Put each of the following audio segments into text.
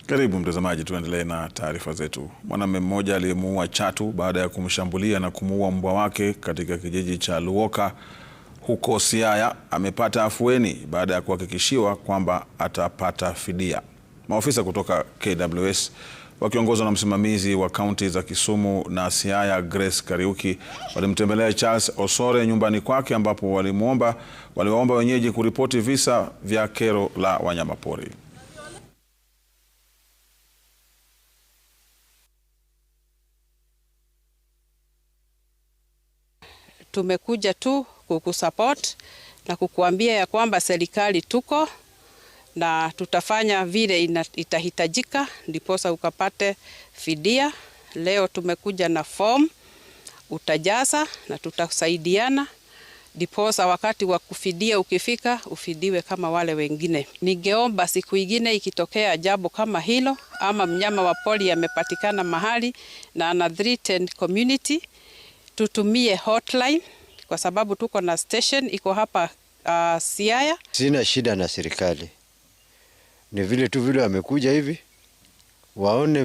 Karibu mtazamaji, tuendelee na taarifa zetu. Mwanamume mmoja aliyemuua chatu baada ya kumshambulia na kumuua mbwa wake katika kijiji cha Luoka huko Siaya amepata afueni baada ya kuhakikishiwa kwamba atapata fidia. Maofisa kutoka KWS wakiongozwa na msimamizi wa kaunti za Kisumu na Siaya Grace Kariuki walimtembelea Charles Osore nyumbani kwake ambapo waliwaomba wenyeji kuripoti visa vya kero la wanyamapori. Tumekuja tu kukusupport na kukuambia ya kwamba serikali tuko na tutafanya vile itahitajika ndiposa ukapate fidia. Leo tumekuja na form utajaza na tutasaidiana ndiposa wakati wa kufidia ukifika ufidiwe kama wale wengine. Ningeomba siku ingine ikitokea jambo kama hilo ama mnyama wa pori amepatikana mahali na ana threatened community, tutumie hotline kwa sababu tuko na station iko hapa Siaya. Sina shida na serikali. Ni vile tu vile wamekuja hivi waone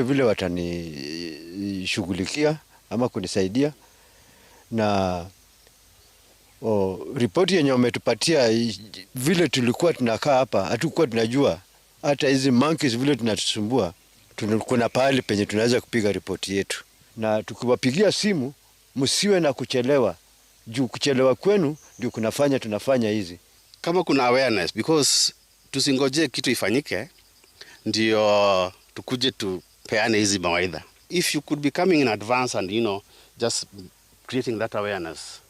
vile watanishughulikia ama kunisaidia, na ripoti yenye wametupatia vile tulikuwa tunakaa hapa hatukuwa tunajua hata hizi monkeys vile tunatusumbua. Kuna pahali penye tunaweza kupiga ripoti yetu, na tukiwapigia simu msiwe na kuchelewa, juu kuchelewa kwenu ndio tunafanya hizi. Kama kuna awareness, because tusingoje kitu ifanyike ndio tukuje tupeane hizi mawaidha. If you could be coming in advance and just creating that awareness,